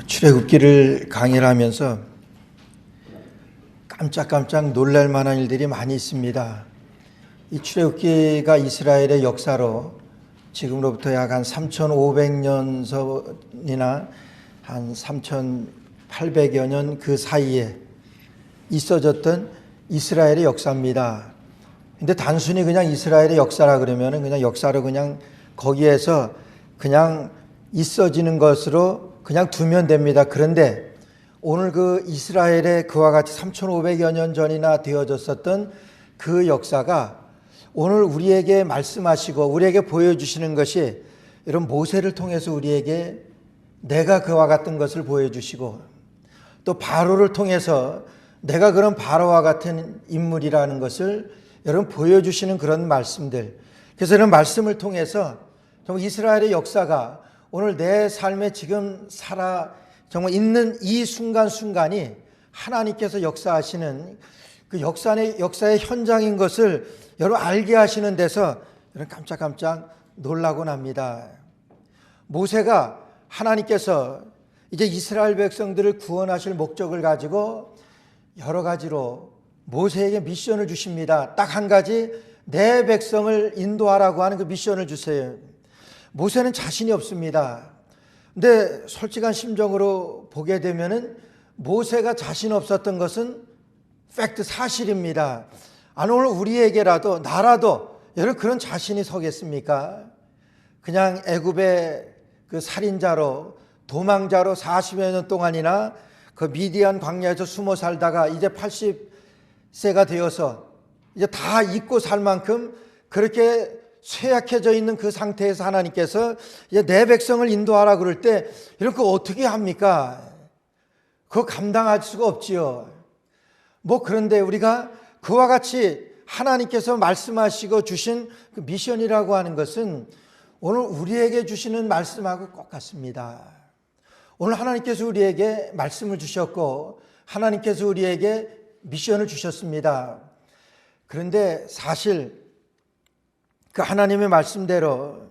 출애굽기를 강의를 하면서 깜짝깜짝 놀랄 만한 일들이 많이 있습니다. 이 출애굽기가 이스라엘의 역사로 지금으로부터 약 한 3,500년 전이나 한 3,800여 년 그 사이에 있어졌던 이스라엘의 역사입니다. 근데 단순히 그냥 이스라엘의 역사라 그러면은 그냥 역사로 그냥 거기에서 그냥 있어지는 것으로 그냥 두면 됩니다. 그런데 오늘 그 이스라엘의 그와 같이 3,500여 년 전이나 되어졌었던 그 역사가 오늘 우리에게 말씀하시고 우리에게 보여주시는 것이 이런 모세를 통해서 우리에게 내가 그와 같은 것을 보여주시고 또 바로를 통해서 내가 그런 바로와 같은 인물이라는 것을 여러분 보여주시는 그런 말씀들. 그래서 이런 말씀을 통해서 정말 이스라엘의 역사가 오늘 내 삶에 지금 정말 있는 이 순간순간이 하나님께서 역사하시는 그 역사의 현장인 것을 여러분 알게 하시는 데서 여러분 깜짝깜짝 놀라곤 합니다. 모세가 하나님께서 이제 이스라엘 백성들을 구원하실 목적을 가지고 여러 가지로 모세에게 미션을 주십니다. 딱 한 가지, 내 백성을 인도하라고 하는 그 미션을 주세요. 모세는 자신이 없습니다. 근데 솔직한 심정으로 보게 되면은 모세가 자신 없었던 것은 팩트, 사실입니다. 오늘 우리에게라도 나라도 여러분 그런 자신이 서겠습니까? 그냥 애굽의 그 살인자로 도망자로 40여 년 동안이나 그 미디안 광야에서 숨어 살다가 이제 80세가 되어서 이제 다 잊고 살 만큼 그렇게 쇠약해져 있는 그 상태에서 하나님께서 이제 내 백성을 인도하라 그럴 때 이런 거 어떻게 합니까? 그거 감당할 수가 없지요. 그런데 우리가 그와 같이 하나님께서 말씀하시고 주신 그 미션이라고 하는 것은 오늘 우리에게 주시는 말씀하고 똑같습니다. 오늘 하나님께서 우리에게 말씀을 주셨고 하나님께서 우리에게 미션을 주셨습니다. 그런데 사실 그 하나님의 말씀대로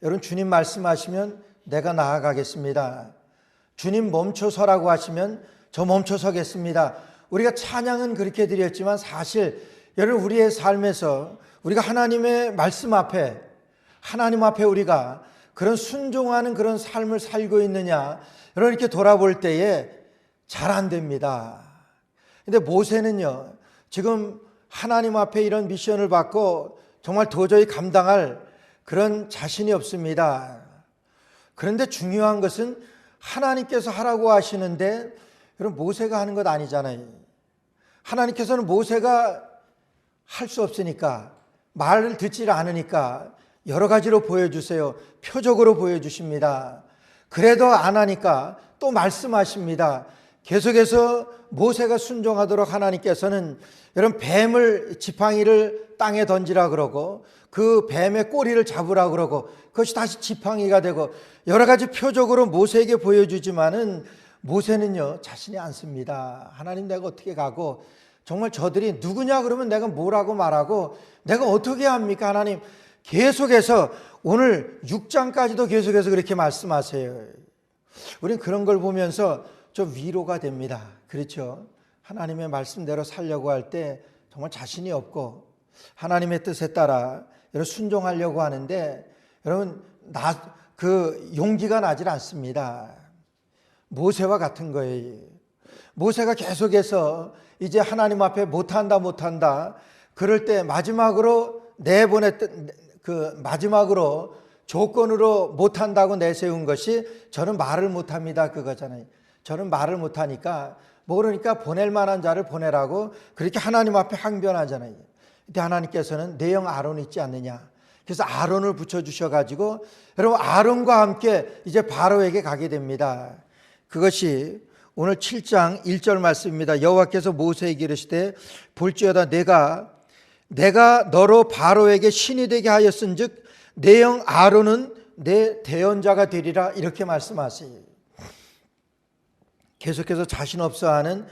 여러분 주님 말씀하시면 내가 나아가겠습니다. 주님 멈춰서라고 하시면 저 멈춰서겠습니다. 우리가 찬양은 그렇게 드렸지만 사실 여러분 우리의 삶에서 우리가 하나님의 말씀 앞에 하나님 앞에 우리가 그런 순종하는 그런 삶을 살고 있느냐 여러분 이렇게 돌아볼 때에 잘 안 됩니다. 근데 모세는요 지금 하나님 앞에 이런 미션을 받고 정말 도저히 감당할 그런 자신이 없습니다. 그런데 중요한 것은 하나님께서 하라고 하시는데 여러분 모세가 하는 것 아니잖아요. 하나님께서는 모세가 할 수 없으니까 말을 듣지 않으니까 여러 가지로 보여주세요. 표적으로 보여주십니다. 그래도 안 하니까 또 말씀하십니다. 계속해서 모세가 순종하도록 하나님께서는 여러분 뱀을 지팡이를 땅에 던지라 그러고 그 뱀의 꼬리를 잡으라 그러고 그것이 다시 지팡이가 되고 여러 가지 표적으로 모세에게 보여주지만은 모세는요 자신이 않습니다. 하나님 내가 어떻게 가고 정말 저들이 누구냐 그러면 내가 뭐라고 말하고 내가 어떻게 합니까? 하나님 계속해서 오늘 6장까지도 계속해서 그렇게 말씀하세요. 우리는 그런 걸 보면서 좀 위로가 됩니다. 그렇죠? 하나님의 말씀대로 살려고 할 때 정말 자신이 없고 하나님의 뜻에 따라 여러분 순종하려고 하는데 여러분 그 용기가 나질 않습니다. 모세와 같은 거예요. 모세가 계속해서 이제 하나님 앞에 못한다 그럴 때 마지막으로 마지막으로 조건으로 못한다고 내세운 것이 저는 말을 못합니다 그거잖아요. 저는 말을 못하니까 모르니까 보낼 만한 자를 보내라고 그렇게 하나님 앞에 항변하잖아요. 근데 하나님께서는 내 형 아론 있지 않느냐. 그래서 아론을 붙여주셔가지고 여러분 아론과 함께 이제 바로에게 가게 됩니다. 그것이 오늘 7장 1절 말씀입니다. 여호와께서 모세에게 이르시되 볼지어다 내가 너로 바로에게 신이 되게 하였은즉 내 형 아론은 내 대언자가 되리라 이렇게 말씀하세요. 계속해서 자신 없어하는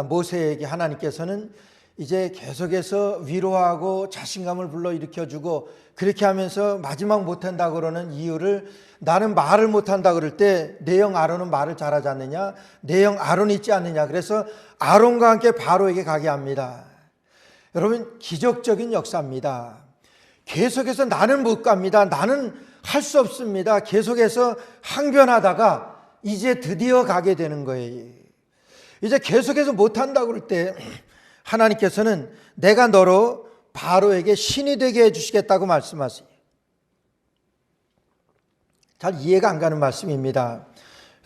모세에게 하나님께서는 이제 계속해서 위로하고 자신감을 불러일으켜주고 그렇게 하면서 마지막 못한다 그러는 이유를 나는 말을 못한다 그럴 때 내 형 아론은 말을 잘하지 않느냐, 내 형 아론이 있지 않느냐, 그래서 아론과 함께 바로에게 가게 합니다. 여러분, 기적적인 역사입니다. 계속해서 나는 못 갑니다, 나는 할 수 없습니다, 계속해서 항변하다가 이제 드디어 가게 되는 거예요. 이제 계속해서 못한다 그럴 때 하나님께서는 내가 너로 바로에게 신이 되게 해주시겠다고 말씀하세요. 잘 이해가 안 가는 말씀입니다.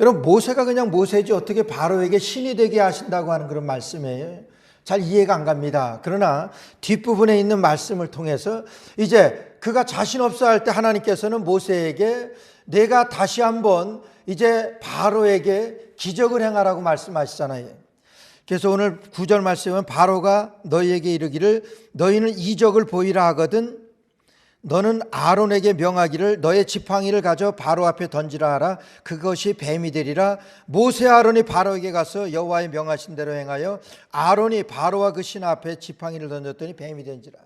여러분, 모세가 그냥 모세지 어떻게 바로에게 신이 되게 하신다고 하는 그런 말씀이에요. 잘 이해가 안 갑니다. 그러나 뒷부분에 있는 말씀을 통해서 이제 그가 자신 없어 할 때 하나님께서는 모세에게 내가 다시 한번 이제 바로에게 기적을 행하라고 말씀하시잖아요. 그래서 오늘 9절 말씀은 바로가 너희에게 이르기를 너희는 이적을 보이라 하거든 너는 아론에게 명하기를 너의 지팡이를 가져 바로 앞에 던지라 하라. 그것이 뱀이 되리라. 모세 아론이 바로에게 가서 여호와의 명하신 대로 행하여 아론이 바로와 그 신 앞에 지팡이를 던졌더니 뱀이 된지라.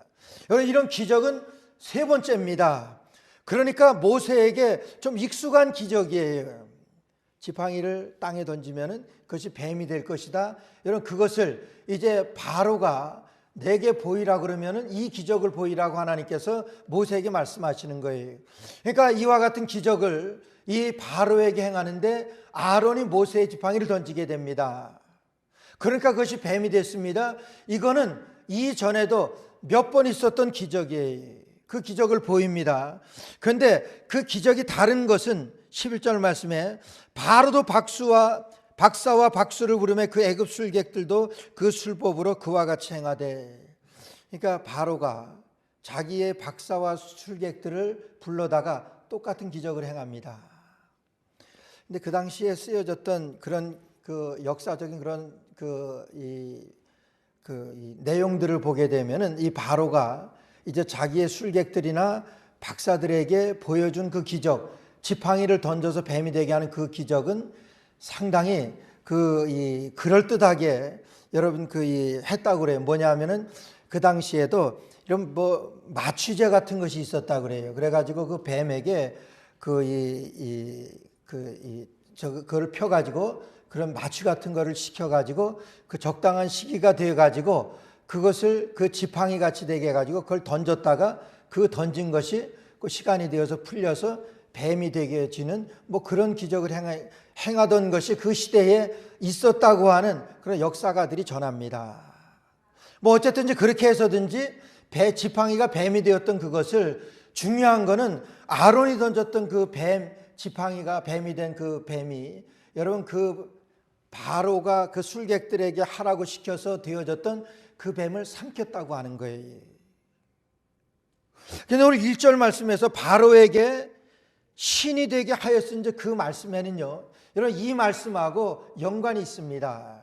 여러분, 이런 기적은 세 번째입니다. 그러니까 모세에게 좀 익숙한 기적이에요. 지팡이를 땅에 던지면은 그것이 뱀이 될 것이다. 여러분, 그것을 이제 바로가 내게 보이라 그러면은 이 기적을 보이라고 하나님께서 모세에게 말씀하시는 거예요. 그러니까 이와 같은 기적을 이 바로에게 행하는데 아론이 모세의 지팡이를 던지게 됩니다. 그러니까 그것이 뱀이 됐습니다. 이거는 이전에도 몇 번 있었던 기적이에요. 그 기적을 보입니다. 그런데 그 기적이 다른 것은 11절 말씀에 바로도 박사와 박수를 부르며 그 애굽 술객들도 그 술법으로 그와 같이 행하되. 그러니까 바로가 자기의 박사와 술객들을 불러다가 똑같은 기적을 행합니다. 근데 그 당시에 쓰여졌던 그런 그 역사적인 그런 이 내용들을 보게 되면은 이 바로가 이제 자기의 술객들이나 박사들에게 보여준 그 기적, 지팡이를 던져서 뱀이 되게 하는 그 기적은 상당히 그럴듯하게 여러분 했다고 그래요. 뭐냐면은 그 당시에도 이런 뭐 마취제 같은 것이 있었다 그래요. 그래가지고 그 뱀에게 그걸 펴가지고 그런 마취 같은 거를 시켜가지고 그 적당한 시기가 되어가지고 그것을 그 지팡이 같이 되게 해가지고 그걸 던졌다가 그 던진 것이 그 시간이 되어서 풀려서 뱀이 되게 해지는 뭐 그런 기적을 행하던 것이 그 시대에 있었다고 하는 그런 역사가들이 전합니다. 뭐 어쨌든지 그렇게 해서든지 지팡이가 뱀이 되었던 그것을 중요한 거는 아론이 던졌던 그 지팡이가 뱀이 된 그 뱀이 여러분 그 바로가 그 술객들에게 하라고 시켜서 되어졌던 그 뱀을 삼켰다고 하는 거예요. 그런데 오늘 1절 말씀에서 바로에게 신이 되게 하였은지 그 말씀에는요, 여러분 이 말씀하고 연관이 있습니다.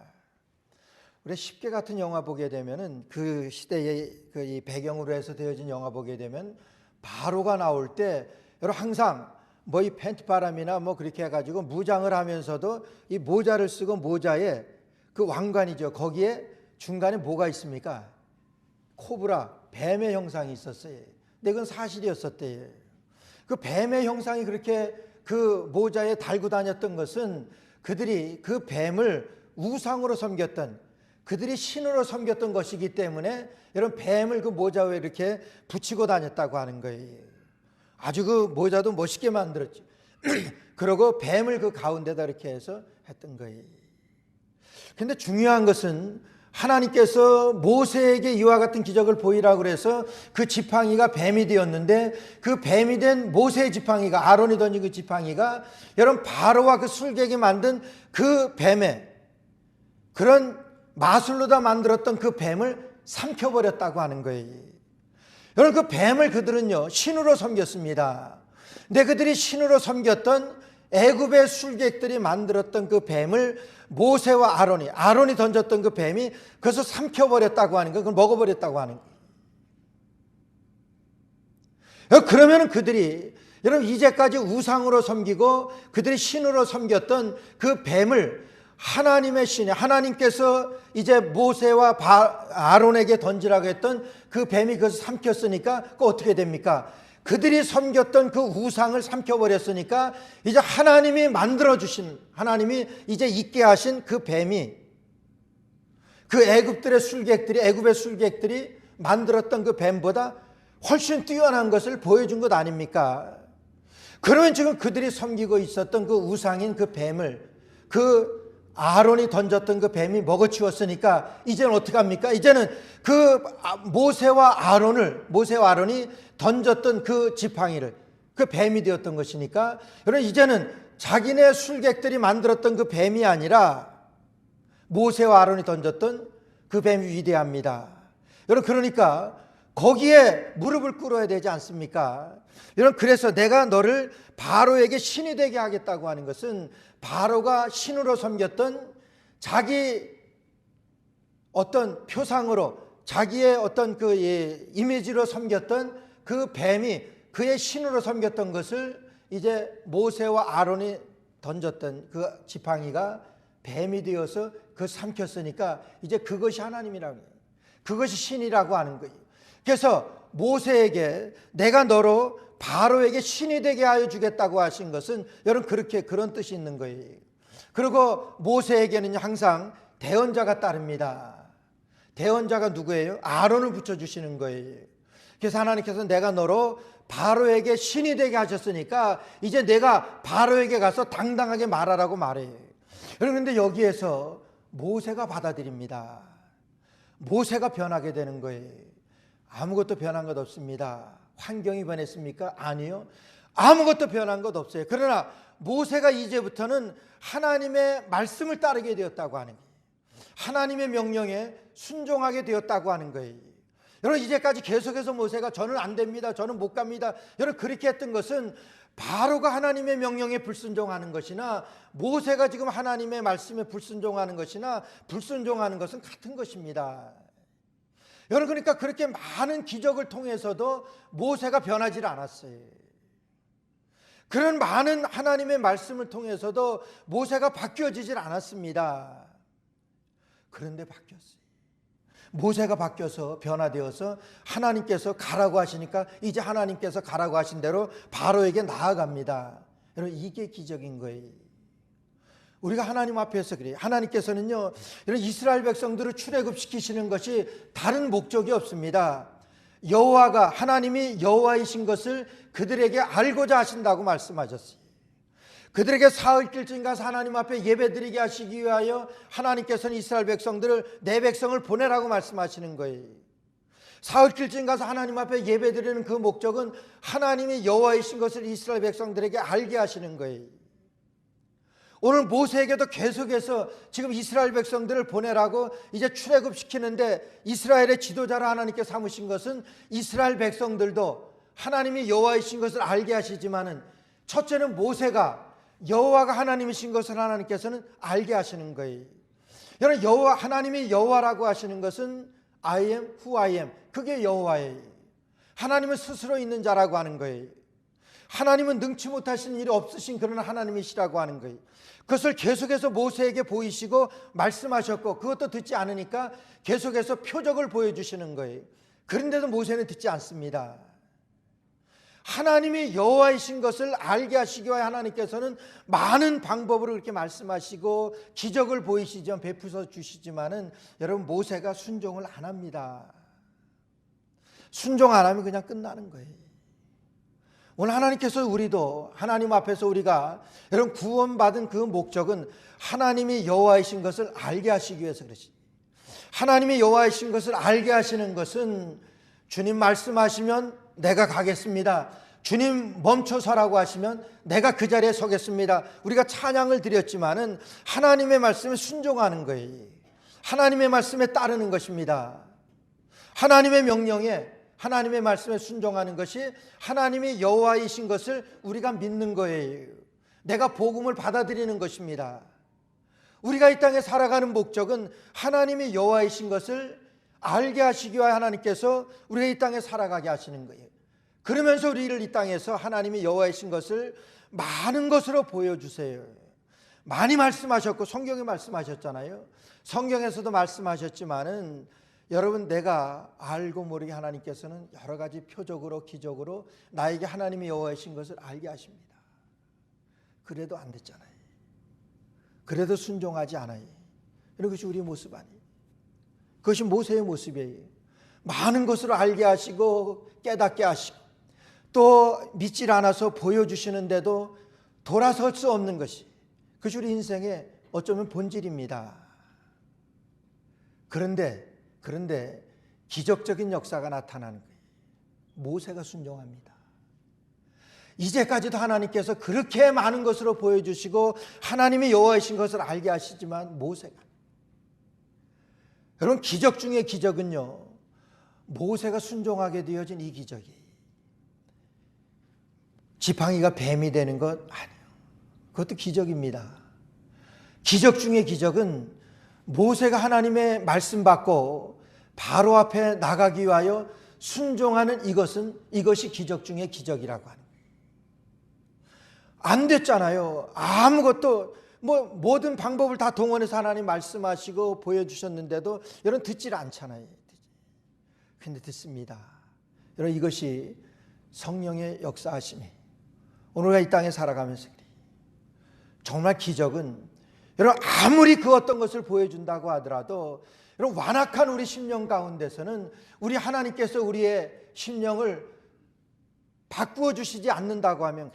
우리 10개 같은 영화 보게 되면은 그 시대의 이 배경으로 해서 되어진 영화 보게 되면 바로가 나올 때 여러분 항상 뭐 이 팬티바람이나 뭐 그렇게 해가지고 무장을 하면서도 이 모자를 쓰고 모자에 그 왕관이죠. 거기에 중간에 뭐가 있습니까? 코브라, 뱀의 형상이 있었어요. 근데 그건 사실이었었대요. 그 뱀의 형상이 그렇게 그 모자에 달고 다녔던 것은 그들이 그 뱀을 우상으로 섬겼던, 그들이 신으로 섬겼던 것이기 때문에 여러분 뱀을 그 모자 위에 이렇게 붙이고 다녔다고 하는 거예요. 아주 그 모자도 멋있게 만들었죠. 그러고 뱀을 그 가운데다 이렇게 해서 했던 거예요. 근데 중요한 것은 하나님께서 모세에게 이와 같은 기적을 보이라고 그래서 그 지팡이가 뱀이 되었는데 그 뱀이 된 모세의 지팡이가, 아론이 던진 그 지팡이가 여러분 바로와 그 술객이 만든 그 뱀의 그런 마술로다 만들었던 그 뱀을 삼켜버렸다고 하는 거예요. 여러분 그 뱀을 그들은요 신으로 섬겼습니다. 근데 그들이 신으로 섬겼던 애굽의 술객들이 만들었던 그 뱀을 모세와 아론이 던졌던 그 뱀이 그것을 삼켜버렸다고 하는 거예요. 그걸 먹어버렸다고 하는 거예요. 그러면 그들이 여러분 이제까지 우상으로 섬기고 그들이 신으로 섬겼던 그 뱀을 하나님의 신이, 하나님께서 이제 모세와 아론에게 던지라고 했던 그 뱀이 그것을 삼켰으니까 그 어떻게 됩니까? 그들이 섬겼던 그 우상을 삼켜버렸으니까 이제 하나님이 만들어주신, 하나님이 이제 있게 하신 그 뱀이, 그 애굽의 술객들이 만들었던 그 뱀보다 훨씬 뛰어난 것을 보여준 것 아닙니까? 그러면 지금 그들이 섬기고 있었던 그 우상인 그 뱀을, 그 아론이 던졌던 그 뱀이 먹어치웠으니까 이제는 어떻게 합니까? 이제는 그 모세와 아론이 던졌던 그 지팡이를, 그 뱀이 되었던 것이니까, 여러분 이제는 자기네 술객들이 만들었던 그 뱀이 아니라 모세와 아론이 던졌던 그 뱀이 위대합니다. 여러분 그러니까 거기에 무릎을 꿇어야 되지 않습니까? 여러분 그래서 내가 너를 바로에게 신이 되게 하겠다고 하는 것은, 바로가 신으로 섬겼던 자기 어떤 표상으로, 자기의 어떤 그 이미지로 섬겼던 그 뱀이 그의 신으로 섬겼던 것을 이제 모세와 아론이 던졌던 그 지팡이가 뱀이 되어서 그 삼켰으니까 이제 그것이 하나님이라고 해요. 그것이 신이라고 하는 거예요. 그래서 모세에게 내가 너로 바로에게 신이 되게 하여 주겠다고 하신 것은 여러분 그런 뜻이 있는 거예요. 그리고 모세에게는 항상 대언자가 따릅니다. 대언자가 누구예요? 아론을 붙여주시는 거예요. 그래서 하나님께서 내가 너로 바로에게 신이 되게 하셨으니까 이제 내가 바로에게 가서 당당하게 말하라고 말해요. 여러분 근데 여기에서 모세가 받아들입니다. 모세가 변하게 되는 거예요. 아무것도 변한 것 없습니다. 환경이 변했습니까? 아니요. 아무것도 변한 것 없어요. 그러나 모세가 이제부터는 하나님의 말씀을 따르게 되었다고 하는 거예요. 하나님의 명령에 순종하게 되었다고 하는 거예요. 여러분 이제까지 계속해서 모세가 저는 안 됩니다, 저는 못 갑니다, 여러분 그렇게 했던 것은 바로가 하나님의 명령에 불순종하는 것이나 모세가 지금 하나님의 말씀에 불순종하는 것이나 불순종하는 것은 같은 것입니다. 여러분 그러니까 그렇게 많은 기적을 통해서도 모세가 변하지 않았어요. 그런 많은 하나님의 말씀을 통해서도 모세가 바뀌어지질 않았습니다. 그런데 바뀌었어요. 모세가 바뀌어서 변화되어서 하나님께서 가라고 하시니까 이제 하나님께서 가라고 하신 대로 바로에게 나아갑니다. 여러분 이게 기적인 거예요. 우리가 하나님 앞에서 그래요. 하나님께서는요, 이런 이스라엘 백성들을 출애굽시키시는 것이 다른 목적이 없습니다. 여호와가, 하나님이 여호와이신 것을 그들에게 알고자 하신다고 말씀하셨어요. 그들에게 사흘길쯤 가서 하나님 앞에 예배드리게 하시기 위하여 하나님께서는 이스라엘 백성들을, 내 백성을 보내라고 말씀하시는 거예요. 사흘길쯤 가서 하나님 앞에 예배드리는 그 목적은 하나님이 여호와이신 것을 이스라엘 백성들에게 알게 하시는 거예요. 오늘 모세에게도 계속해서 지금 이스라엘 백성들을 보내라고 이제 출애굽시키는데, 이스라엘의 지도자로 하나님께 삼으신 것은 이스라엘 백성들도 하나님이 여호와이신 것을 알게 하시지만은, 첫째는 모세가 여호와가 하나님이신 것을 하나님께서는 알게 하시는 거예요. 여러분 하나님이 여호와라고 하시는 것은 I am who I am, 그게 여호와예요. 하나님은 스스로 있는 자라고 하는 거예요. 하나님은 능치 못하신 일이 없으신 그런 하나님이시라고 하는 거예요. 그것을 계속해서 모세에게 보이시고 말씀하셨고, 그것도 듣지 않으니까 계속해서 표적을 보여주시는 거예요. 그런데도 모세는 듣지 않습니다. 하나님이 여호와이신 것을 알게 하시기 위해 하나님께서는 많은 방법으로 그렇게 말씀하시고 기적을 보이시죠, 베푸서 주시지만은 여러분 모세가 순종을 안 합니다. 순종 안 하면 그냥 끝나는 거예요. 오늘 하나님께서 우리도 하나님 앞에서 우리가 여러분 구원받은 그 목적은 하나님이 여호와이신 것을 알게 하시기 위해서 그러시. 하나님이 여호와이신 것을 알게 하시는 것은 주님 말씀하시면 내가 가겠습니다, 주님 멈춰 서라고 하시면 내가 그 자리에 서겠습니다. 우리가 찬양을 드렸지만은 하나님의 말씀에 순종하는 거예요. 하나님의 말씀에 따르는 것입니다. 하나님의 명령에, 하나님의 말씀에 순종하는 것이 하나님이 여호와이신 것을 우리가 믿는 거예요. 내가 복음을 받아들이는 것입니다. 우리가 이 땅에 살아가는 목적은 하나님이 여호와이신 것을 알게 하시기 위해 하나님께서 우리가 이 땅에 살아가게 하시는 거예요. 그러면서 우리를 이 땅에서 하나님이 여호와이신 것을 많은 것으로 보여주세요. 많이 말씀하셨고 성경에 말씀하셨잖아요. 성경에서도 말씀하셨지만은 여러분, 내가 알고 모르게 하나님께서는 여러 가지 표적으로 기적으로 나에게 하나님이 여호와이신 것을 알게 하십니다. 그래도 안 됐잖아요. 그래도 순종하지 않아요. 이런 것이 우리의 모습 아니에요. 그것이 모세의 모습이에요. 많은 것을 알게 하시고 깨닫게 하시고 또 믿질 않아서 보여주시는데도 돌아설 수 없는 것이, 그것이 우리 인생의 어쩌면 본질입니다. 그런데 기적적인 역사가 나타나는 거예요. 모세가 순종합니다. 이제까지도 하나님께서 그렇게 많은 것으로 보여주시고 하나님이 여호와이신 것을 알게 하시지만 모세가, 여러분, 기적 중에 기적은요, 모세가 순종하게 되어진 이 기적이 지팡이가 뱀이 되는 것 아니에요. 그것도 기적입니다. 기적 중에 기적은 모세가 하나님의 말씀 받고 바로 앞에 나가기 위하여 순종하는 이것이 기적 중에 기적이라고 하는 거예요. 안 됐잖아요. 아무것도 모든 방법을 다 동원해서 하나님 말씀하시고 보여주셨는데도 여러분 듣질 않잖아요. 근데 듣습니다. 여러분, 이것이 성령의 역사하심이 오늘 우리가 이 땅에 살아가면서 정말 기적은, 여러분, 아무리 그 어떤 것을 보여준다고 하더라도 여러분, 완악한 우리 심령 가운데서는 우리 하나님께서 우리의 심령을 바꾸어 주시지 않는다고 하면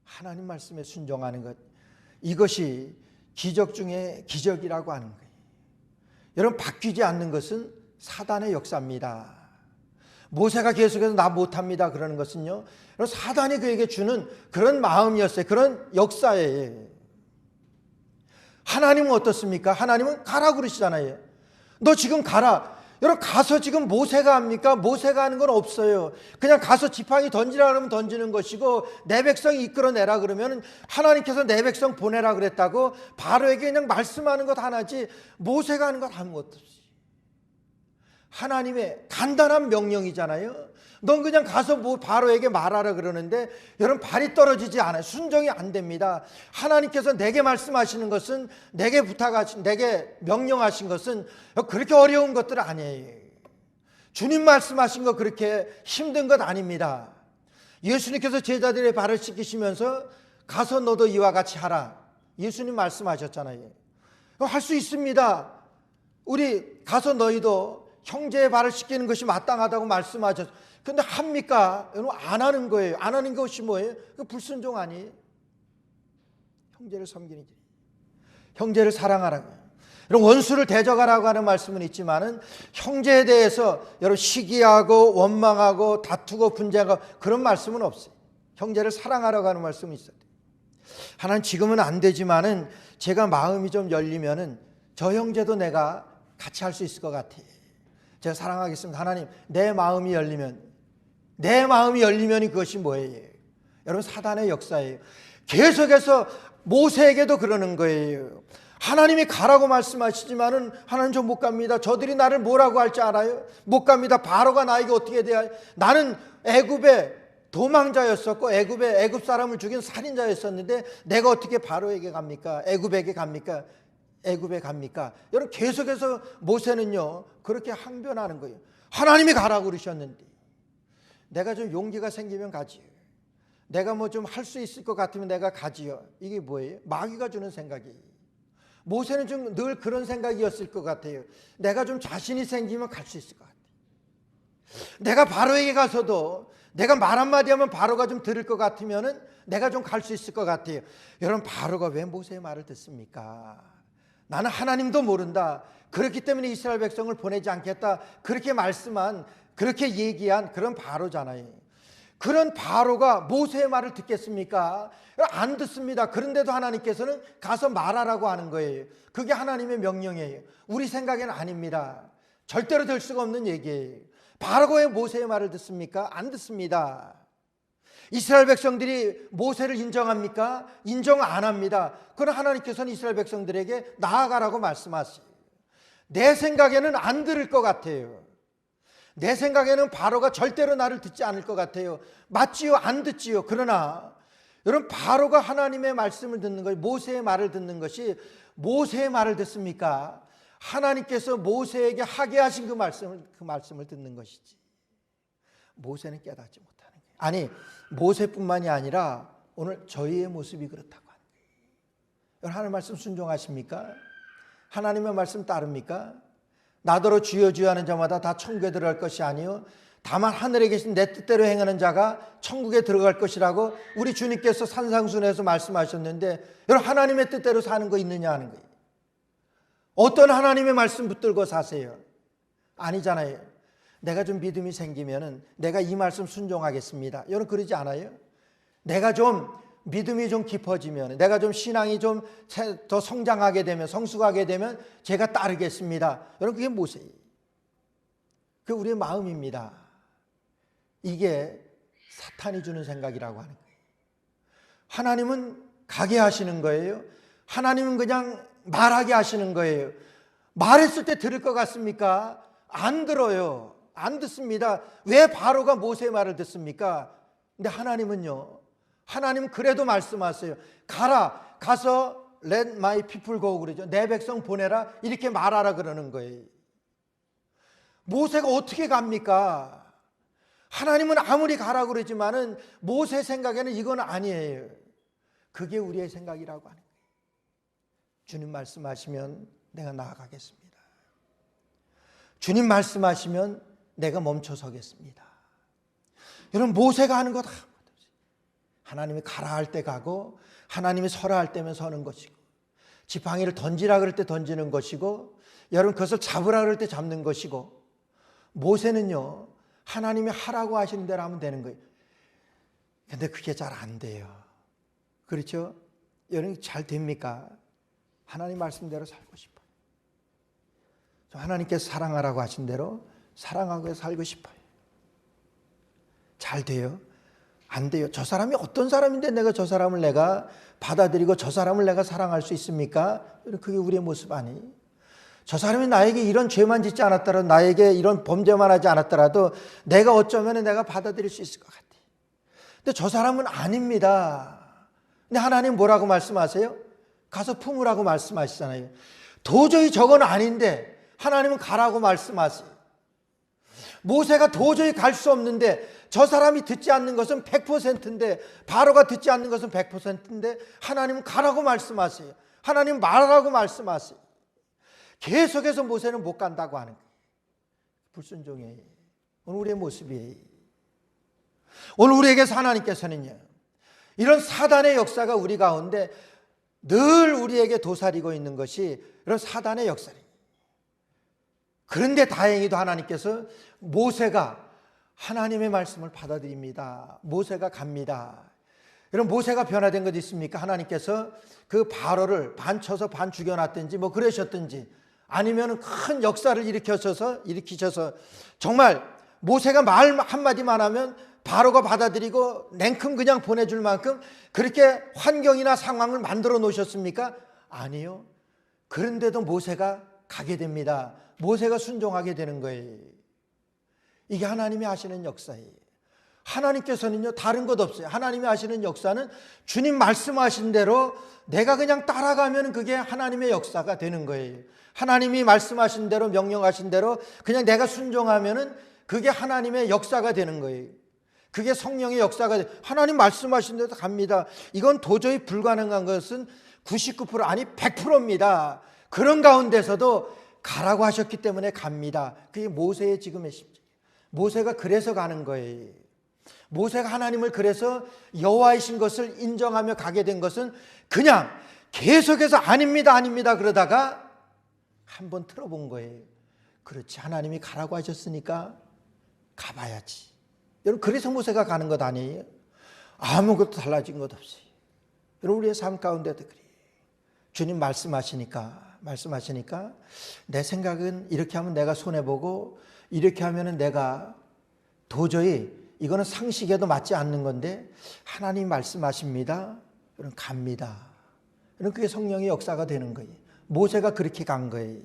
하나님 말씀에 순종하는 것, 이것이 기적 중에 기적이라고 하는 거예요. 여러분, 바뀌지 않는 것은 사단의 역사입니다. 모세가 계속해서 나 못합니다 그러는 것은요, 사단이 그에게 주는 그런 마음이었어요. 그런 역사예요. 하나님은 어떻습니까? 하나님은 가라 그러시잖아요. 너 지금 가라. 여러분, 가서 지금 모세가 합니까? 모세가 하는 건 없어요. 그냥 가서 지팡이 던지라 그러면 던지는 것이고, 내 백성 이끌어내라 그러면 하나님께서 내 백성 보내라 그랬다고 바로에게 그냥 말씀하는 것 하나지 모세가 하는 것 아무것도 없이 하나님의 간단한 명령이잖아요. 넌 그냥 가서 바로에게 말하라 그러는데 여러분, 발이 떨어지지 않아요. 순종이 안 됩니다. 하나님께서 내게 말씀하시는 것은, 내게 명령하신 것은 그렇게 어려운 것들 아니에요. 주님 말씀하신 거 그렇게 힘든 것 아닙니다. 예수님께서 제자들의 발을 씻기시면서 가서 너도 이와 같이 하라, 예수님 말씀하셨잖아요. 할 수 있습니다. 우리 가서 너희도 형제의 발을 씻기는 것이 마땅하다고 말씀하셨어요. 근데 합니까? 여러분, 안 하는 거예요. 안 하는 것이 뭐예요? 그 불순종 아니에요? 형제를 섬기는 길, 형제를 사랑하라고. 여러분, 원수를 대적하라고 하는 말씀은 있지만은 형제에 대해서 여러분 시기하고 원망하고 다투고 분쟁하고 그런 말씀은 없어요. 형제를 사랑하라고 하는 말씀이 있어요. 하나님, 지금은 안 되지만은 제가 마음이 좀 열리면은 저 형제도 내가 같이 할 수 있을 것 같아요. 제가 사랑하겠습니다. 하나님, 내 마음이 열리면이 그것이 뭐예요? 여러분, 사단의 역사예요. 계속해서 모세에게도 그러는 거예요. 하나님이 가라고 말씀하시지만은 하나님, 저 못 갑니다. 저들이 나를 뭐라고 할지 알아요? 못 갑니다. 바로가 나에게 어떻게 대하여, 나는 애굽의 도망자였었고 애굽 사람을 죽인 살인자였었는데 내가 어떻게 바로에게 갑니까? 애굽에 갑니까? 여러분, 계속해서 모세는요 그렇게 항변하는 거예요. 하나님이 가라고 그러셨는데 내가 좀 용기가 생기면 가지요. 내가 뭐 좀 할 수 있을 것 같으면 내가 가지요. 이게 뭐예요? 마귀가 주는 생각이에요. 모세는 좀 늘 그런 생각이었을 것 같아요. 내가 좀 자신이 생기면 갈 수 있을 것 같아요. 내가 바로에게 가서도 내가 말 한마디 하면 바로가 좀 들을 것 같으면은 내가 좀 갈 수 있을 것 같아요. 여러분, 바로가 왜 모세의 말을 듣습니까? 나는 하나님도 모른다. 그렇기 때문에 이스라엘 백성을 보내지 않겠다. 그렇게 말씀한, 그렇게 얘기한 그런 바로잖아요. 그런 바로가 모세의 말을 듣겠습니까? 안 듣습니다. 그런데도 하나님께서는 가서 말하라고 하는 거예요. 그게 하나님의 명령이에요. 우리 생각에는 아닙니다. 절대로 될 수가 없는 얘기예요. 바로가 왜 모세의 말을 듣습니까? 안 듣습니다. 이스라엘 백성들이 모세를 인정합니까? 인정 안 합니다. 그러나 하나님께서는 이스라엘 백성들에게 나아가라고 말씀하세요. 내 생각에는 안 들을 것 같아요. 내 생각에는 바로가 절대로 나를 듣지 않을 것 같아요. 맞지요? 안 듣지요? 그러나 여러분, 바로가 하나님의 말씀을 듣는 거예요. 모세의 말을 듣는 것이, 모세의 말을 듣습니까? 하나님께서 모세에게 하게 하신 그 말씀을 듣는 것이지. 모세는 깨닫지 못하는 거예요. 아니, 모세뿐만이 아니라 오늘 저희의 모습이 그렇다고 하는 거예요. 여러분, 하나님의 말씀 순종하십니까? 하나님의 말씀 따릅니까? 나더러 주여 주여 하는 자마다 다 천국에 들어갈 것이 아니요 다만 하늘에 계신 내 뜻대로 행하는 자가 천국에 들어갈 것이라고 우리 주님께서 산상순에서 말씀하셨는데, 여러분, 하나님의 뜻대로 사는 거 있느냐 하는 거예요. 어떤 하나님의 말씀 붙들고 사세요? 아니잖아요. 내가 좀 믿음이 생기면은 내가 이 말씀 순종하겠습니다. 여러분, 그러지 않아요? 내가 좀 믿음이 좀 깊어지면, 내가 좀 신앙이 좀 더 성장하게 되면, 성숙하게 되면 제가 따르겠습니다. 여러분, 그게 모세예요. 그게 우리의 마음입니다. 이게 사탄이 주는 생각이라고 하는 거예요. 하나님은 가게 하시는 거예요. 하나님은 그냥 말하게 하시는 거예요. 말했을 때 들을 것 같습니까? 안 들어요. 안 듣습니다. 왜 바로가 모세의 말을 듣습니까? 근데 하나님은요, 하나님은 그래도 말씀하세요. 가라, 가서 let my people go 그러죠. 내 백성 보내라, 이렇게 말하라 그러는 거예요. 모세가 어떻게 갑니까? 하나님은 아무리 가라고 그러지만은 모세 생각에는 이건 아니에요. 그게 우리의 생각이라고 하는 거예요. 주님 말씀하시면 내가 나아가겠습니다. 주님 말씀하시면 내가 멈춰 서겠습니다. 여러분, 모세가 하는 것 하나님이 가라 할 때 가고, 하나님이 서라 할 때면 서는 것이고, 지팡이를 던지라 그럴 때 던지는 것이고, 여러분 그것을 잡으라 그럴 때 잡는 것이고, 모세는요, 하나님이 하라고 하시는 대로 하면 되는 거예요. 근데 그게 잘 안 돼요. 그렇죠? 여러분, 잘 됩니까? 하나님 말씀대로 살고 싶어요. 하나님께서 사랑하라고 하신 대로 사랑하고 살고 싶어요. 잘 돼요? 안 돼요. 저 사람이 어떤 사람인데 내가 저 사람을 내가 받아들이고 저 사람을 내가 사랑할 수 있습니까? 그게 우리의 모습 아니에요. 저 사람이 나에게 이런 죄만 짓지 않았더라도, 나에게 이런 범죄만 하지 않았더라도 내가 어쩌면 내가 받아들일 수 있을 것 같아요. 근데 저 사람은 아닙니다. 근데 하나님 뭐라고 말씀하세요? 가서 품으라고 말씀하시잖아요. 도저히 저건 아닌데 하나님은 가라고 말씀하세요. 모세가 도저히 갈 수 없는데, 저 사람이 듣지 않는 것은 100%인데, 바로가 듣지 않는 것은 100%인데 하나님은 가라고 말씀하세요. 하나님 말하라고 말씀하세요. 계속해서 모세는 못 간다고 하는 거예요. 불순종이에요. 오늘 우리의 모습이에요. 오늘 우리에게서 하나님께서는요, 이런 사단의 역사가 우리 가운데 늘 우리에게 도사리고 있는 것이 이런 사단의 역사예요. 그런데 다행히도 하나님께서 모세가 하나님의 말씀을 받아들입니다. 모세가 갑니다. 여러분, 모세가 변화된 것 있습니까? 하나님께서 그 바로를 반 쳐서 반 죽여놨든지 뭐 그러셨든지, 아니면 큰 역사를 일으키셔서 정말 모세가 말 한마디만 하면 바로가 받아들이고 냉큼 그냥 보내줄 만큼 그렇게 환경이나 상황을 만들어 놓으셨습니까? 아니요. 그런데도 모세가 가게 됩니다. 모세가 순종하게 되는 거예요. 이게 하나님이 하시는 역사예요. 하나님께서는요, 다른 것 없어요. 하나님이 하시는 역사는 주님 말씀하신 대로 내가 그냥 따라가면 그게 하나님의 역사가 되는 거예요. 하나님이 말씀하신 대로, 명령하신 대로 그냥 내가 순종하면은 그게 하나님의 역사가 되는 거예요. 그게 성령의 역사가 돼. 하나님 말씀하신 대로 갑니다. 이건 도저히 불가능한 것은 99% 아니 100%입니다. 그런 가운데서도 가라고 하셨기 때문에 갑니다. 그게 모세의 지금의 심정. 모세가 그래서 가는 거예요. 모세가 하나님을 그래서 여호와이신 것을 인정하며 가게 된 것은 그냥 계속해서 아닙니다, 아닙니다 그러다가 한번 틀어본 거예요. 그렇지, 하나님이 가라고 하셨으니까 가봐야지. 여러분, 그래서 모세가 가는 것 아니에요? 아무것도 달라진 것 없어요. 여러분, 우리의 삶 가운데도 그래요. 주님 말씀하시니까 내 생각은 이렇게 하면 내가 손해보고, 이렇게 하면 내가 도저히 이거는 상식에도 맞지 않는 건데 하나님 말씀하십니다. 여러분, 갑니다. 여러분, 그게 성령의 역사가 되는 거예요. 모세가 그렇게 간 거예요.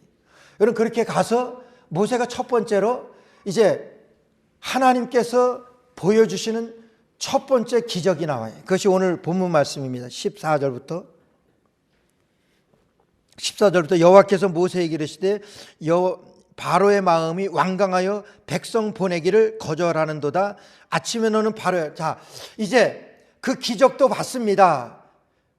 여러분, 그렇게 가서 모세가 첫 번째로 이제 하나님께서 보여주시는 첫 번째 기적이 나와요. 그것이 오늘 본문 말씀입니다. 14절부터 여호와께서 모세에게 이르시되 바로의 마음이 완강하여 백성 보내기를 거절하는도다. 아침에 너는 바로야. 자, 이제 그 기적도 봤습니다.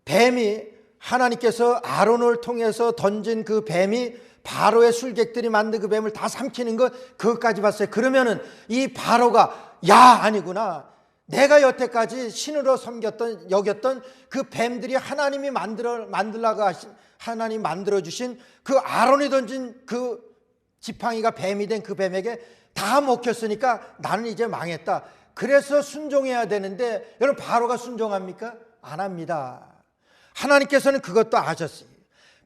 뱀이, 하나님께서 아론을 통해서 던진 그 뱀이 바로의 술객들이 만든 그 뱀을 다 삼키는 것, 그것까지 봤어요. 그러면은 이 바로가 야, 아니구나, 내가 여태까지 신으로 여겼던 그 뱀들이 하나님이 하나님 만들어주신 그 아론이 던진 그 지팡이가 뱀이 된 그 뱀에게 다 먹혔으니까 나는 이제 망했다. 그래서 순종해야 되는데, 여러분, 바로가 순종합니까? 안 합니다. 하나님께서는 그것도 아셨어요.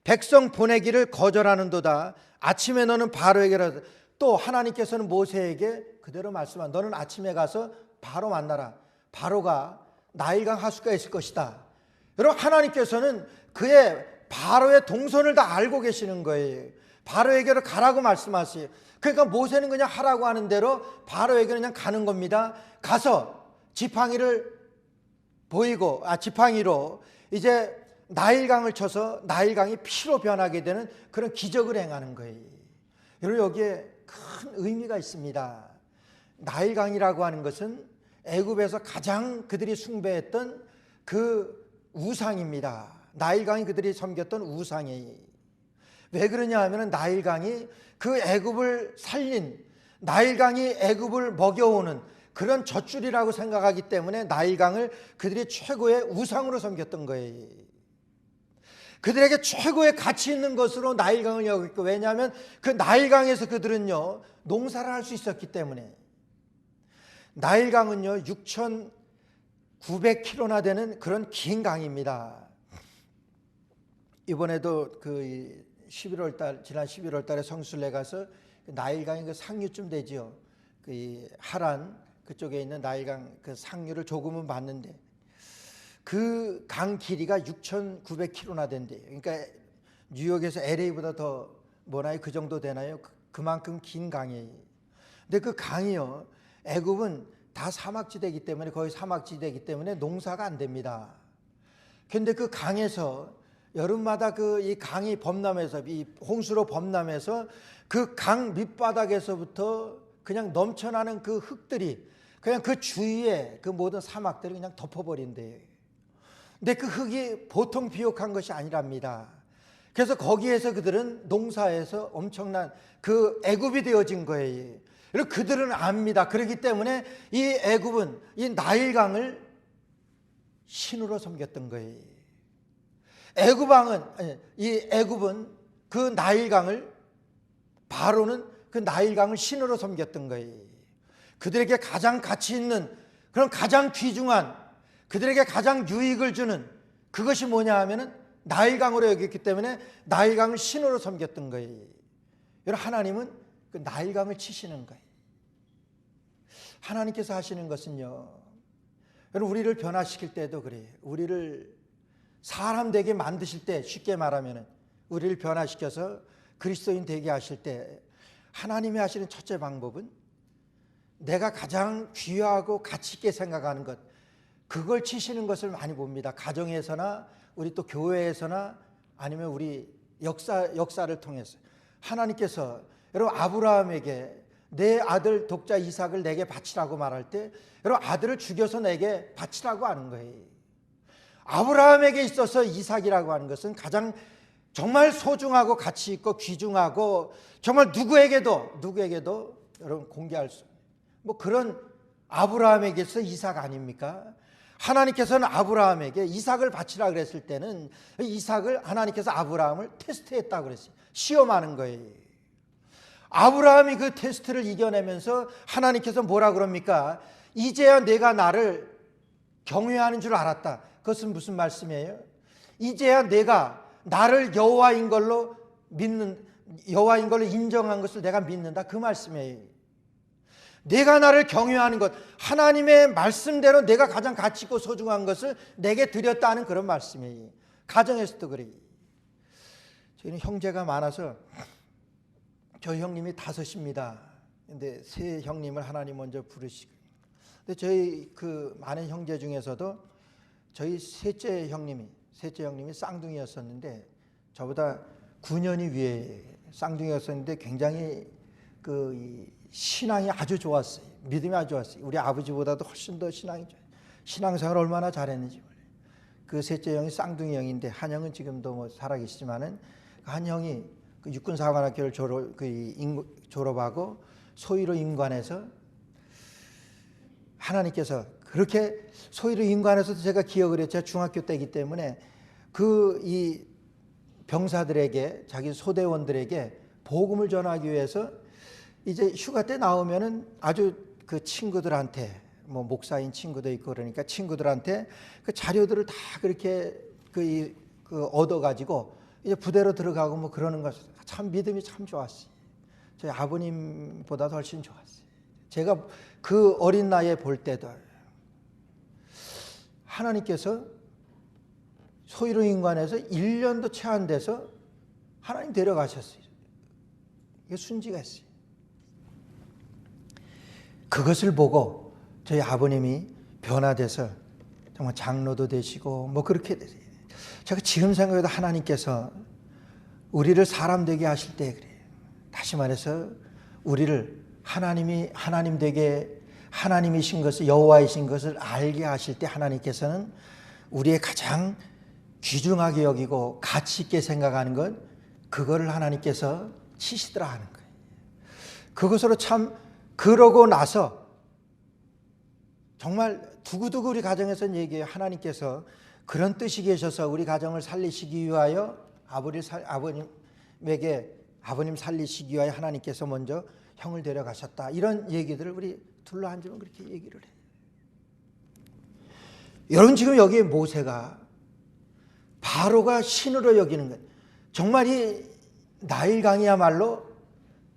백성 보내기를 거절하는도다. 아침에 너는 바로에게, 또 하나님께서는 모세에게 그대로 말씀한, 너는 아침에 가서 바로 만나라. 바로가 나일강 하수가에 있을 것이다. 여러분, 하나님께서는 바로의 동선을 다 알고 계시는 거예요. 바로에게로 가라고 말씀하세요. 그러니까 모세는 그냥 하라고 하는 대로 바로에게로 그냥 가는 겁니다. 가서 지팡이로 이제 나일강을 쳐서 나일강이 피로 변하게 되는 그런 기적을 행하는 거예요. 여러분, 여기에 큰 의미가 있습니다. 나일강이라고 하는 것은 애굽에서 가장 그들이 숭배했던 그 우상입니다. 나일강이 그들이 섬겼던 우상이에요. 왜 그러냐 하면 나일강이 그 애굽을 살린, 나일강이 애굽을 먹여오는 그런 젖줄이라고 생각하기 때문에 나일강을 그들이 최고의 우상으로 섬겼던 거예요. 그들에게 최고의 가치 있는 것으로 나일강을 여겼고, 왜냐하면 그 나일강에서 그들은요 농사를 할 수 있었기 때문에. 나일강은요 6,900km나 되는 그런 긴 강입니다. 이번에도 지난 11월 달에 성술래 가서 나일강의 그 상류쯤 되지요. 그 하란 그쪽에 있는 나일강 그 상류를 조금은 봤는데, 그 강 길이가 6,900km나 된대요. 그러니까 뉴욕에서 LA보다 더 그 정도 되나요? 그만큼 긴 강이에요. 근데 그 강이요, 애굽은 다 사막지대이기 때문에, 거의 사막지대이기 때문에 농사가 안 됩니다. 그런데 그 강에서 여름마다 이 강이 범람해서, 이 홍수로 범람해서 그 강 밑바닥에서부터 그냥 넘쳐나는 그 흙들이 그냥 그 주위에 그 모든 사막들을 그냥 덮어버린대요. 근데 그 흙이 보통 비옥한 것이 아니랍니다. 그래서 거기에서 그들은 농사에서 엄청난 그 애굽이 되어진 거예요. 그리고 그들은 압니다. 그렇기 때문에 이 애굽은 이 나일강을 신으로 섬겼던 거예요. 애굽은 그 나일강을, 바로는 그 나일강을 신으로 섬겼던 거예요. 그들에게 가장 가치 있는, 그런 가장 귀중한, 그들에게 가장 유익을 주는 그것이 뭐냐 하면은 나일강으로 여겼기 때문에 나일강을 신으로 섬겼던 거예요. 여러분, 하나님은 그 나일강을 치시는 거예요. 하나님께서 하시는 것은요, 여러분, 우리를 변화시킬 때도 그래요. 우리를 사람 되게 만드실 때, 쉽게 말하면 우리를 변화시켜서 그리스도인 되게 하실 때, 하나님이 하시는 첫째 방법은 내가 가장 귀하고 가치 있게 생각하는 것, 그걸 치시는 것을 많이 봅니다. 가정에서나 우리 또 교회에서나 아니면 우리 역사를 통해서 하나님께서, 여러분, 아브라함에게 내 아들 독자 이삭을 내게 바치라고 말할 때, 여러분, 아들을 죽여서 내게 바치라고 하는 거예요. 아브라함에게 있어서 이삭이라고 하는 것은 가장 정말 소중하고 가치 있고 귀중하고, 정말 누구에게도 여러분 공개할 수 그런 아브라함에게서 이삭 아닙니까? 하나님께서는 아브라함에게 이삭을 바치라 그랬을 때는 하나님께서 아브라함을 테스트했다고 그랬어요. 시험하는 거예요. 아브라함이 그 테스트를 이겨내면서 하나님께서 뭐라 그럽니까? 이제야 내가 나를 경외하는 줄 알았다. 그것은 무슨 말씀이에요? 이제야 내가 나를 여호와인 걸로 인정한 것을 내가 믿는다, 그 말씀이에요. 내가 나를 경외하는 것, 하나님의 말씀대로 내가 가장 가치 있고 소중한 것을 내게 드렸다는 그런 말씀이에요. 가정에서도 그래요. 저희는 형제가 많아서 저희 형님이 5입니다. 근데 세 형님을 하나님 먼저 부르시고, 근데 저희 그 많은 형제 중에서도 저희 셋째 형님이 쌍둥이였었는데 저보다 9년이 위에 쌍둥이였었는데 굉장히 그 신앙이 아주 좋았어요. 믿음이 아주 좋았어요. 우리 아버지보다도 훨씬 더 신앙이 좋아요. 신앙생활 얼마나 잘했는지 몰라요. 그 셋째 형이 쌍둥이 형인데 한 형은 지금도 뭐 살아계시지만은 한 형이 그 육군사관학교를 졸업하고 소위로 임관해서 하나님께서 그렇게 소위로 임관해서도 제가 기억을 했죠. 중학교 때이기 때문에 그 이 병사들에게 자기 소대원들에게 복음을 전하기 위해서 이제 휴가 때 나오면은 아주 그 친구들한테 뭐 목사인 친구도 있고 그러니까 친구들한테 그 자료들을 다 그렇게 그 얻어가지고 이제 부대로 들어가고 뭐 그러는 것 참 믿음이 참 좋았어요. 저희 아버님보다도 훨씬 좋았어요. 제가 그 어린 나이에 볼 때도 하나님께서 소위로 임관해서 1년도 채 안 돼서 하나님 데려가셨어요. 이게 순지가 있어요. 그것을 보고 저희 아버님이 변화돼서 정말 장로도 되시고 뭐 그렇게 되세요. 제가 지금 생각해도 하나님께서 우리를 사람 되게 하실 때 그래요. 다시 말해서 우리를 하나님 되게 하나님이신 것을 여호와이신 것을 알게 하실 때 하나님께서는 우리의 가장 귀중하게 여기고 가치 있게 생각하는 것 그거를 하나님께서 치시더라 하는 거예요. 그것으로 참 그러고 나서 정말 두고두고 우리 가정에서는 얘기해요. 하나님께서 그런 뜻이 계셔서 우리 가정을 살리시기 위하여 아버님 살리시기 위하여 하나님께서 먼저 형을 데려가셨다. 이런 얘기들을 우리 둘러앉으면 그렇게 얘기를 해요. 여러분 지금 여기에 모세가 바로가 신으로 여기는 것 정말 이 나일강이야말로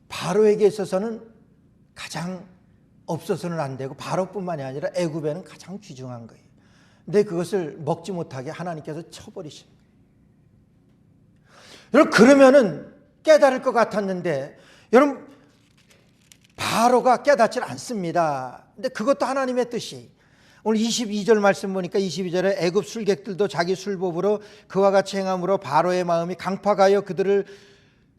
바로에게 있어서는 가장 없어서는 안 되고 바로뿐만이 아니라 애굽에는 가장 귀중한 거예요. 근데 그것을 먹지 못하게 하나님께서 쳐버리신 거예요. 여러분 그러면은 깨달을 것 같았는데 여러분 바로가 깨닫질 않습니다. 근데 그것도 하나님의 뜻이 오늘 22절 말씀 보니까 22절에 애굽 술객들도 자기 술법으로 그와 같이 행함으로 바로의 마음이 강팍하여 그들을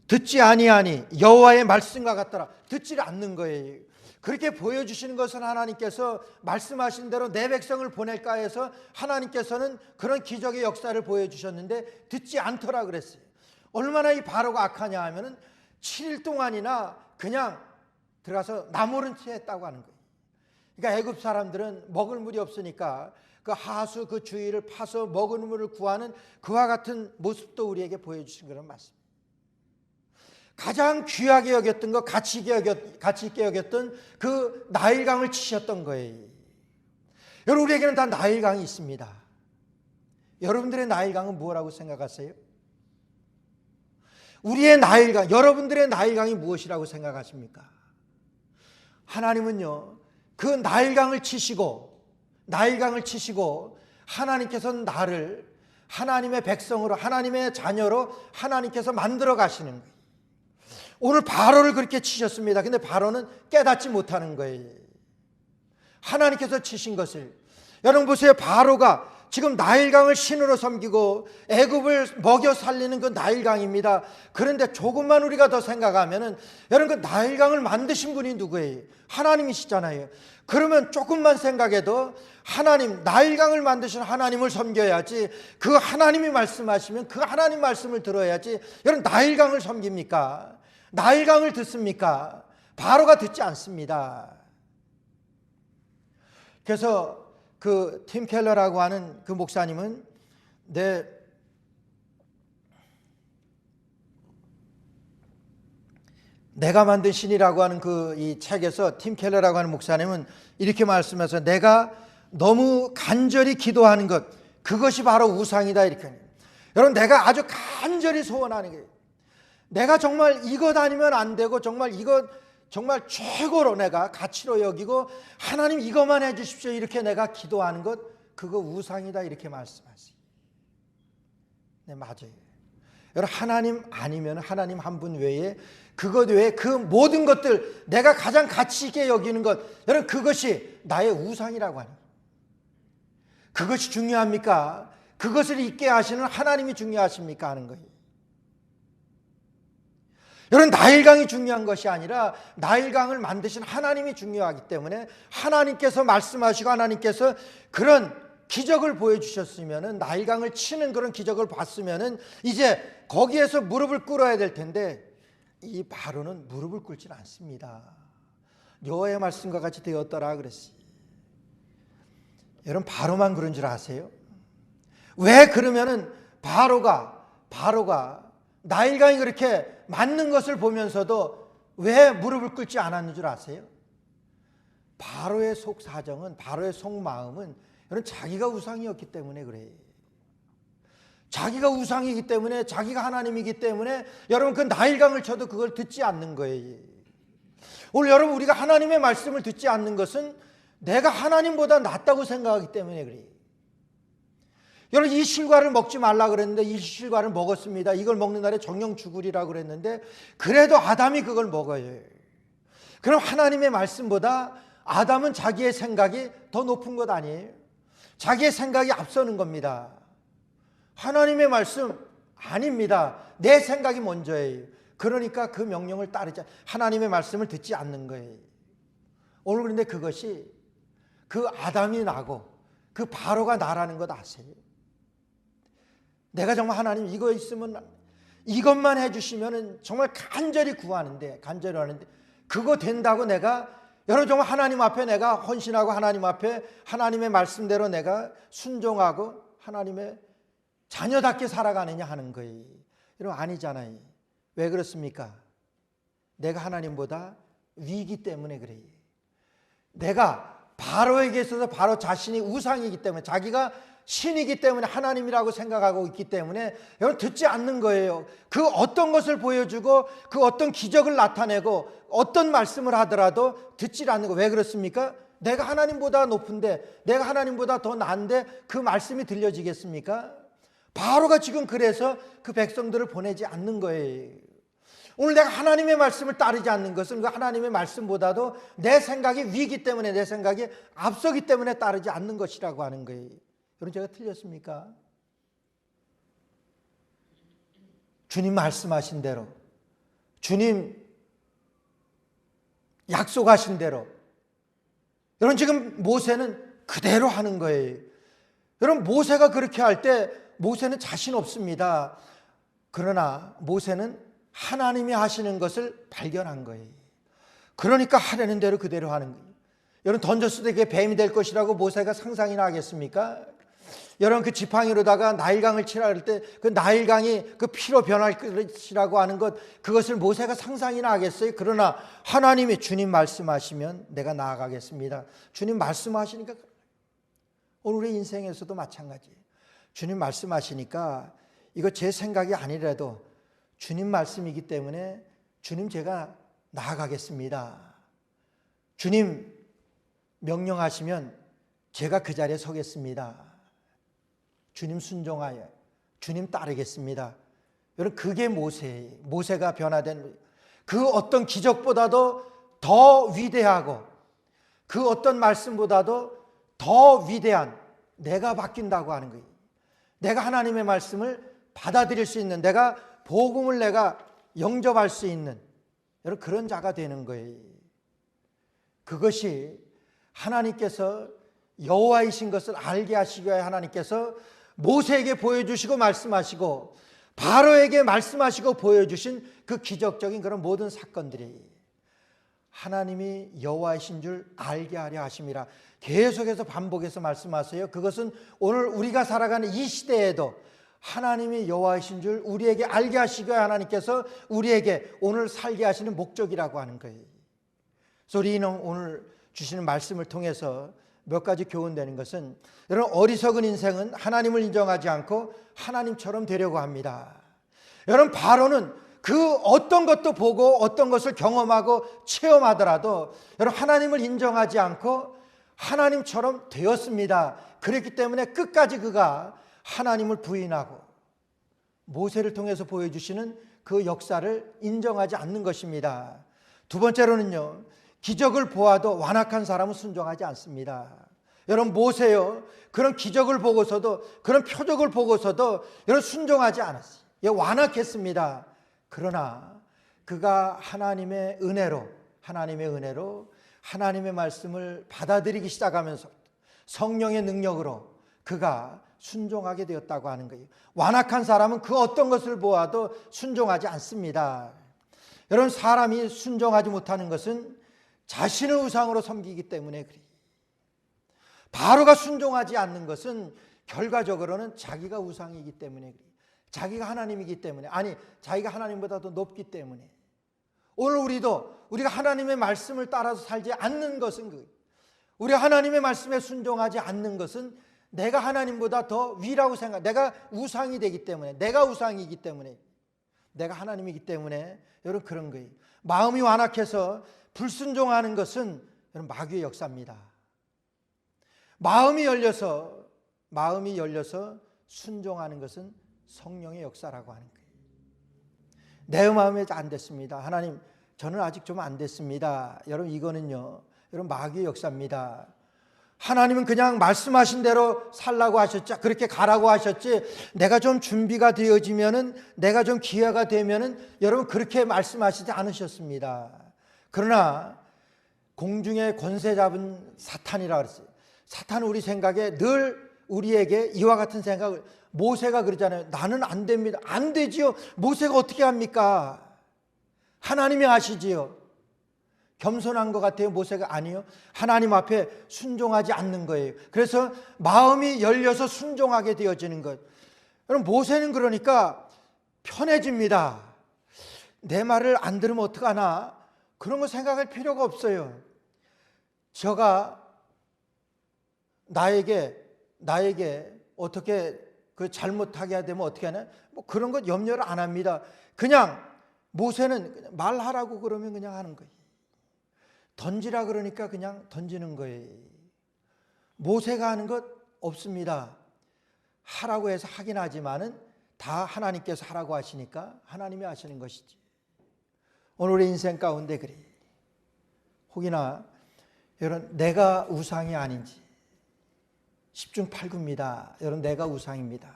듣지 아니하니 여호와의 말씀과 같더라. 듣지 않는 거예요. 그렇게 보여주시는 것은 하나님께서 말씀하신 대로 내 백성을 보낼까 해서 하나님께서는 그런 기적의 역사를 보여주셨는데 듣지 않더라 그랬어요. 얼마나 이 바로가 악하냐 하면은 7일 동안이나 그냥 들어가서 나무른 채 했다고 하는 거예요. 그러니까 애굽 사람들은 먹을 물이 없으니까 그 하수 그 주위를 파서 먹을 물을 구하는 그와 같은 모습도 우리에게 보여주신 그런 말씀. 가장 귀하게 여겼던 것, 가치 있게 여겼던 그 나일강을 치셨던 거예요. 여러분 우리에게는 다 나일강이 있습니다. 여러분들의 나일강은 뭐라고 생각하세요? 우리의 나일강, 여러분들의 나일강이 무엇이라고 생각하십니까? 하나님은요 그 나일강을 치시고 하나님께서는 나를 하나님의 백성으로 하나님의 자녀로 하나님께서 만들어 가시는 거예요. 오늘 바로를 그렇게 치셨습니다. 근데 바로는 깨닫지 못하는 거예요. 하나님께서 치신 것을. 여러분 보세요. 바로가 지금 나일강을 신으로 섬기고 애굽을 먹여 살리는 그 나일강입니다. 그런데 조금만 우리가 더 생각하면은 여러분 그 나일강을 만드신 분이 누구예요? 하나님이시잖아요. 그러면 조금만 생각해도 하나님, 나일강을 만드신 하나님을 섬겨야지. 그 하나님이 말씀하시면 그 하나님 말씀을 들어야지. 여러분 나일강을 섬깁니까? 나일강을 듣습니까? 바로가 듣지 않습니다. 그래서 그 팀 켈러라고 하는 그 목사님은 내가 만든 신이라고 하는 그 이 책에서 팀 켈러라고 하는 목사님은 이렇게 말씀해서 내가 너무 간절히 기도하는 것 그것이 바로 우상이다 이렇게. 여러분 내가 아주 간절히 소원하는 거예요. 내가 정말 이것 아니면 안 되고 정말 이것 정말 최고로 내가 가치로 여기고 하나님 이것만 해 주십시오 이렇게 내가 기도하는 것 그거 우상이다 이렇게 말씀하세요. 네 맞아요. 여러분, 하나님 아니면 하나님 한 분 외에 그것 외에 그 모든 것들, 내가 가장 가치 있게 여기는 것, 여러분 그것이 나의 우상이라고 하는 거예요. 그것이 중요합니까? 그것을 있게 하시는 하나님이 중요하십니까? 하는 거예요. 여러분, 나일강이 중요한 것이 아니라 나일강을 만드신 하나님이 중요하기 때문에 하나님께서 말씀하시고 하나님께서 그런 기적을 보여주셨으면, 나일강을 치는 그런 기적을 봤으면 이제 거기에서 무릎을 꿇어야 될 텐데 이 바로는 무릎을 꿇지 않습니다. 여호와의 말씀과 같이 되었더라 그랬어요. 여러분, 바로만 그런 줄 아세요? 왜 그러면은 바로가 나일강이 그렇게 맞는 것을 보면서도 왜 무릎을 꿇지 않았는 줄 아세요? 바로의 속사정은, 바로의 속마음은 여러분 자기가 우상이었기 때문에 그래요. 자기가 우상이기 때문에, 자기가 하나님이기 때문에 여러분 그 나일강을 쳐도 그걸 듣지 않는 거예요. 오늘 여러분, 우리가 하나님의 말씀을 듣지 않는 것은 내가 하나님보다 낫다고 생각하기 때문에 그래요. 여러분, 이 실과를 먹지 말라 그랬는데 이 실과를 먹었습니다. 이걸 먹는 날에 정령 죽으리라고 그랬는데 그래도 아담이 그걸 먹어요. 그럼 하나님의 말씀보다 아담은 자기의 생각이 더 높은 것 아니에요? 자기의 생각이 앞서는 겁니다. 하나님의 말씀 아닙니다. 내 생각이 먼저예요. 그러니까 그 명령을 따르지, 하나님의 말씀을 듣지 않는 거예요. 오늘 그런데 그것이 그 아담이 나고 그 바로가 나라는 것 아세요? 내가 정말 하나님 이거 있으면, 이것만 해주시면 정말 간절히 구하는데, 간절히 하는데 그거 된다고 내가, 여러분 정말 하나님 앞에 내가 헌신하고 하나님 앞에 하나님의 말씀대로 내가 순종하고 하나님의 자녀답게 살아가느냐 하는 거예요. 여러분, 아니잖아요. 왜 그렇습니까? 내가 하나님보다 위기 때문에 그래요. 내가 바로에게 있어서 바로 자신이 우상이기 때문에, 자기가 신이기 때문에 하나님이라고 생각하고 있기 때문에 여러분 듣지 않는 거예요. 그 어떤 것을 보여주고 그 어떤 기적을 나타내고 어떤 말씀을 하더라도 듣지 않는 거. 왜 그렇습니까? 내가 하나님보다 높은데, 내가 하나님보다 더 나은데 그 말씀이 들려지겠습니까? 바로가 지금 그래서 그 백성들을 보내지 않는 거예요. 오늘 내가 하나님의 말씀을 따르지 않는 것은 그 하나님의 말씀보다도 내 생각이 위기 때문에, 내 생각이 앞서기 때문에 따르지 않는 것이라고 하는 거예요. 여러분, 제가 틀렸습니까? 주님 말씀하신 대로, 주님 약속하신 대로, 여러분 지금 모세는 그대로 하는 거예요. 여러분, 모세가 그렇게 할 때 모세는 자신 없습니다. 그러나 모세는 하나님이 하시는 것을 발견한 거예요. 그러니까 하려는 대로 그대로 하는 거예요. 여러분, 던졌을 때 그게 뱀이 될 것이라고 모세가 상상이나 하겠습니까? 여러분, 그 지팡이로다가 나일강을 치라 할 때 그 나일강이 그 피로 변할 것이라고 하는 것, 그것을 모세가 상상이나 하겠어요? 그러나 하나님이 주님 말씀하시면 내가 나아가겠습니다. 주님 말씀하시니까. 오늘 우리 인생에서도 마찬가지예요. 주님 말씀하시니까 이거 제 생각이 아니라도 주님 말씀이기 때문에 주님 제가 나아가겠습니다. 주님 명령하시면 제가 그 자리에 서겠습니다. 주님 순종하여 주님 따르겠습니다. 여러분, 그게 모세예요. 모세가 변화된 그 어떤 기적보다도 더 위대하고 그 어떤 말씀보다도 더 위대한, 내가 바뀐다고 하는 거예요. 내가 하나님의 말씀을 받아들일 수 있는, 내가 복음을 내가 영접할 수 있는 여러분 그런 자가 되는 거예요. 그것이 하나님께서 여호와이신 것을 알게 하시기 위해 하나님께서 모세에게 보여주시고 말씀하시고 바로에게 말씀하시고 보여주신 그 기적적인 그런 모든 사건들이 하나님이 여호와이신 줄 알게 하려 하심이라 계속해서 반복해서 말씀하세요. 그것은 오늘 우리가 살아가는 이 시대에도 하나님이 여호와이신 줄 우리에게 알게 하시기 위해 하나님께서 우리에게 오늘 살게 하시는 목적이라고 하는 거예요. 그래서 우리는 오늘 주시는 말씀을 통해서 몇 가지 교훈되는 것은, 여러분, 어리석은 인생은 하나님을 인정하지 않고 하나님처럼 되려고 합니다. 여러분, 바로는 그 어떤 것도 보고 어떤 것을 경험하고 체험하더라도 여러분 하나님을 인정하지 않고 하나님처럼 되었습니다. 그랬기 때문에 끝까지 그가 하나님을 부인하고 모세를 통해서 보여주시는 그 역사를 인정하지 않는 것입니다. 두 번째로는요, 기적을 보아도 완악한 사람은 순종하지 않습니다. 여러분, 모세요, 그런 기적을 보고서도, 그런 표적을 보고서도 여러분 순종하지 않았어요. 완악했습니다. 그러나 그가 하나님의 은혜로 하나님의 말씀을 받아들이기 시작하면서 성령의 능력으로 그가 순종하게 되었다고 하는 거예요. 완악한 사람은 그 어떤 것을 보아도 순종하지 않습니다. 여러분, 사람이 순종하지 못하는 것은 자신의 우상으로 섬기기 때문에 그래요. 바로가 순종하지 않는 것은 결과적으로는 자기가 우상이기 때문에 그래요. 자기가 하나님이기 때문에, 아니 자기가 하나님보다 더 높기 때문에. 오늘 우리가 하나님의 말씀을 따라서 살지 않는 것은 그거예요. 우리가 하나님의 말씀에 순종하지 않는 것은 내가 하나님보다 더 위라고 내가 우상이 되기 때문에, 내가 우상이기 때문에, 내가 하나님이기 때문에 여러분 그런 거예요. 마음이 완악해서 불순종하는 것은 여러분 마귀의 역사입니다. 마음이 열려서 순종하는 것은 성령의 역사라고 하는 거예요. 내 마음에 안 됐습니다. 하나님, 저는 아직 좀 안 됐습니다. 여러분, 이거는요, 여러분 마귀의 역사입니다. 하나님은 그냥 말씀하신 대로 살라고 하셨지, 그렇게 가라고 하셨지, 내가 좀 준비가 되어지면은, 내가 좀 기회가 되면은 여러분 그렇게 말씀하시지 않으셨습니다. 그러나 공중에 권세 잡은 사탄이라 그랬어요. 사탄은 우리 생각에 늘 우리에게 이와 같은 생각을, 모세가 그러잖아요. 나는 안 됩니다. 안 되지요. 모세가 어떻게 합니까? 하나님이 하시지요. 겸손한 것 같아요. 모세가 아니요. 하나님 앞에 순종하지 않는 거예요. 그래서 마음이 열려서 순종하게 되어지는 것. 여러분, 모세는 그러니까 편해집니다. 내 말을 안 들으면 어떡하나? 그런 거 생각할 필요가 없어요. 저가 나에게 어떻게 그 잘못하게 되면 어떻게 하나? 뭐 그런 것 염려를 안 합니다. 그냥 모세는 그냥 말하라고 그러면 그냥 하는 거예요. 던지라 그러니까 그냥 던지는 거예요. 모세가 하는 것 없습니다. 하라고 해서 하긴 하지만은 다 하나님께서 하라고 하시니까 하나님이 하시는 것이지. 오늘 우리 인생 가운데 그래. 혹이나 여러분, 내가 우상이 아닌지 10중 8구입니다. 여러분, 내가 우상입니다.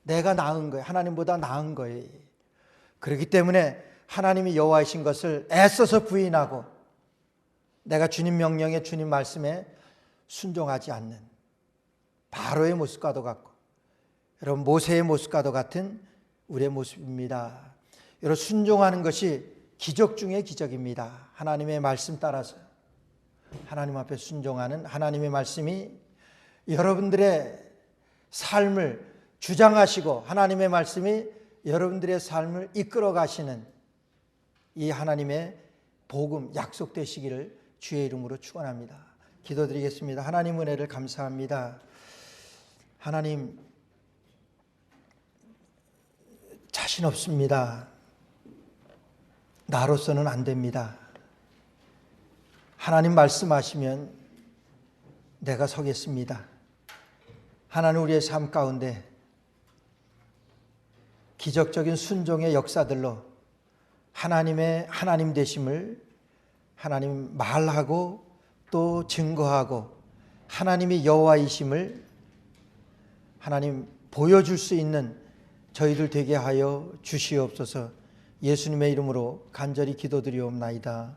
내가 나은 거예요. 하나님보다 나은 거예요. 그렇기 때문에 하나님이 여호와이신 것을 애써서 부인하고 내가 주님 명령에, 주님 말씀에 순종하지 않는 바로의 모습과도 같고, 여러분 모세의 모습과도 같은 우리의 모습입니다. 여러분, 순종하는 것이 기적 중의 기적입니다. 하나님의 말씀 따라서 하나님 앞에 순종하는 하나님의 말씀이 여러분들의 삶을 주장하시고 하나님의 말씀이 여러분들의 삶을 이끌어 가시는 이 하나님의 복음 약속되시기를 주의 이름으로 축원합니다. 기도드리겠습니다. 하나님 은혜를 감사합니다. 하나님, 자신 없습니다. 나로서는 안 됩니다. 하나님 말씀하시면 내가 서겠습니다. 하나님, 우리의 삶 가운데 기적적인 순종의 역사들로 하나님의 하나님 되심을 하나님 말하고 또 증거하고 하나님이 여호와이심을 하나님 보여줄 수 있는 저희들 되게 하여 주시옵소서. 예수님의 이름으로 간절히 기도드리옵나이다.